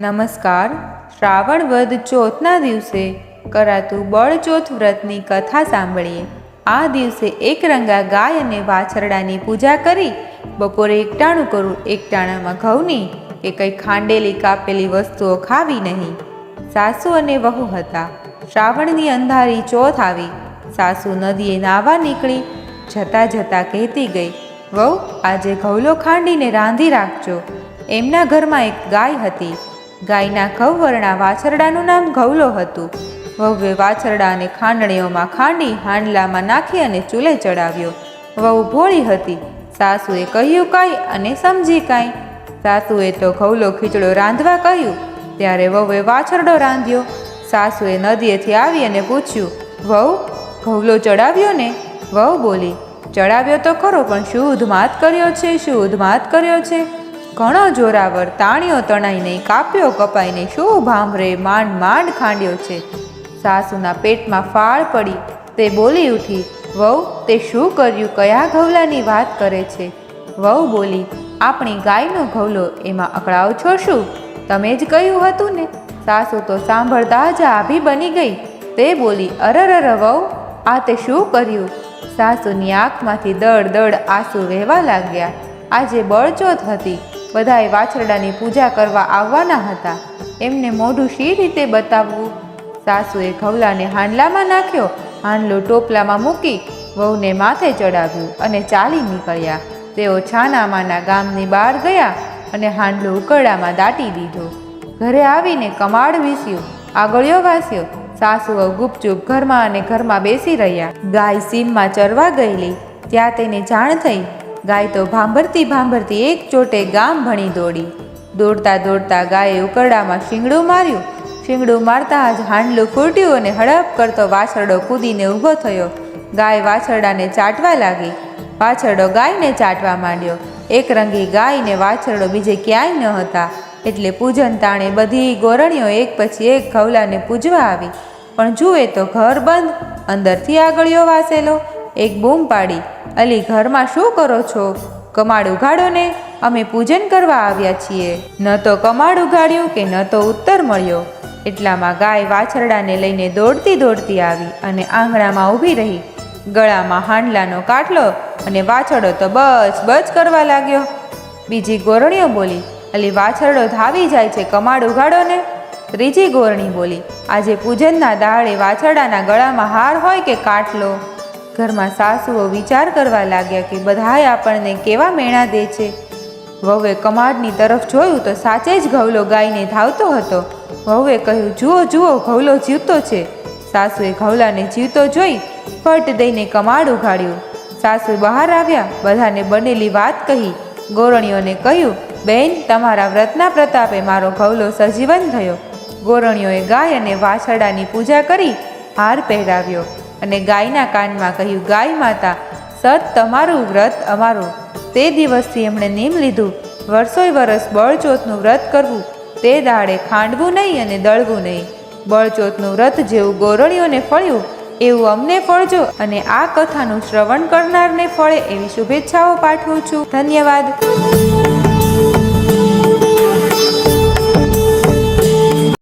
નમસ્કાર. શ્રાવણ વદ ચોથના દિવસે કરાતું બળચોથ વ્રતની કથા સાંભળીએ. આ દિવસે એકરંગા ગાય અને વાછરડાની પૂજા કરી બપોરે એકટાણું કરવું. એકટાણામાં ઘઉંની કે કંઈ ખાંડેલી કાપેલી વસ્તુઓ ખાવી નહીં. સાસુ અને વહુ હતા. શ્રાવણની અંધારી ચોથ આવી. સાસુ નદીએ નાહવા નીકળી. જતાં જતાં કહેતી ગઈ, વહુ આજે ઘઉલો ખાંડીને રાંધી રાખજો. એમના ઘરમાં એક ગાય હતી. ગાયના ઘઉવર્ણા વાછરડાનું નામ ઘઉલો હતું. વહુએ વાછરડાને ખાંડણીઓમાં ખાંડી હાંડલામાં નાખી અને ચૂલે ચડાવ્યો. વહુ ભોળી હતી. સાસુએ કહ્યું કાંઈ અને સમજી કાંઈ. સાસુએ તો ઘઉલો ખીચડો રાંધવા કહ્યું. ત્યારે વહુએ વાછરડો રાંધ્યો. સાસુએ નદીએથી આવી અને પૂછ્યું, વહુ ઘઉલો ચડાવ્યો ને? વહુ બોલી, ચડાવ્યો તો ખરો, પણ શું ઉધમાત કર્યો છે? શું ઉધમાત કર્યો છે? ઘણો જોરાવર, તાણીઓ તણાઈ નહીં, કાપ્યો કપાઈ નહીં, શું ભાંભરે માંડ માંડ ખાંડ્યો છે. સાસુના પેટમાં ફાળ પડી. તે બોલી ઉઠી, વહુ તે શું કર્યું? કયા ઘઉલાની વાત કરે છે? વહુ બોલી, આપણી ગાયનો ઘઉલો, એમાં અકળાવ છો શું? તમે જ કહ્યું હતું ને. સાસુ તો સાંભળતા જ આભી બની ગઈ. તે બોલી, અરર વહુ આ તે શું કર્યું? સાસુની આંખમાંથી દળ દળ આંસુ વહેવા લાગ્યા. આજે બળચોથ હતી. બધાએ વાછરડાની પૂજા કરવા આવવાના હતા. એમને મોઢું શી રીતે બતાવવું? સાસુએ ઘઉલાને હાંડલામાં નાખ્યો. હાંડલો ટોપલામાં મૂકી વહુને માથે ચડાવ્યું અને ચાલી નીકળ્યા. તેઓ છાનામાના ગામની બહાર ગયા અને હાંડલો ઉકરડામાં દાટી દીધો. ઘરે આવીને કમાડ વીસ્યું, આગળિયો વાસ્યો. સાસુ વહુ ગુપચુપ ઘરમાં અને ઘરમાં બેસી રહ્યા. ગાય સીમમાં ચરવા ગયેલી. ત્યાં તેને જાણ થઈ. ગાય તો ભાંભરતી ભાંભરતી એક ચોટે ગામ ભણી દોડી. દોડતા દોડતા ગાયે ઉકરડામાં શીંગડું માર્યું. શીંગડું મારતા જ હાંડલું ફૂટ્યું અને હડપ કરતો વાછરડો કૂદીને ઊભો થયો. ગાય વાછરડાને ચાટવા લાગી. વાછરડો ગાયને ચાટવા માંડ્યો. એકરંગી ગાય ને વાછરડો બીજે ક્યાંય ન હતા. એટલે પૂજન તાણે બધી ગોરણીઓ એક પછી એક ઘઉલાને પૂજવા આવી. પણ જુએ તો ઘર બંધ, અંદરથી આગળિયો વાસેલો. એક બૂમ પાડી, અલી ઘરમાં શું કરો છો? કમાડ ઉઘાડો ને, અમે પૂજન કરવા આવ્યા છીએ. ન તો કમાડ ઉઘાડ્યું કે ન તો ઉત્તર મળ્યો. એટલામાં ગાય વાછરડાને લઈને દોડતી દોડતી આવી અને આંગણામાં ઊભી રહી. ગળામાં હાંડલાનો કાટલો અને વાછરડો તો બચ બચ કરવા લાગ્યો. બીજી ગોરણીઓ બોલી, અલી વાછરડો ધાવી જાય છે, કમાડ ઉઘાડો ને. ત્રીજી ગોરણી બોલી, આજે પૂજનના દાડે વાછરડાના ગળામાં હાર હોય કે કાટલો? ઘરમાં સાસુઓ વિચાર કરવા લાગ્યા કે બધાય આપણને કેવા મેણા દે છે. વહુએ કમાડની તરફ જોયું તો સાચે જ ઘઉલો ગાયને ધાવતો હતો. વહુએ કહ્યું, જુઓ જુઓ ઘઉલો જીવતો છે. સાસુએ ઘઉલાને જીવતો જોઈ ફટ દઈને કમાડ ઉઘાડ્યું. સાસુ બહાર આવ્યા, બધાને બનેલી વાત કહી. ગોરણીઓને કહ્યું, બેન તમારા વ્રતના પ્રતાપે મારો ઘઉલો સજીવન થયો. ગોરણીઓએ ગાય અને વાછરડાની પૂજા કરી હાર પહેરાવ્યો અને ગાયના કાનમાં કહ્યું, ગાય માતા સત તમારું વ્રત અમારું. તે દિવસથી એમણે નિયમ લીધું, વર્ષોય વરસ બળચોથનું વ્રત કરવું. તે દાડે ખાંડવું નહીં અને દળવું નહીં. બળચોથનું વ્રત જેવું ગોરણીઓને ફળ્યું એવું અમને ફળજો અને આ કથાનું શ્રવણ કરનારને ફળે એવી શુભેચ્છાઓ પાઠવું છું. ધન્યવાદ.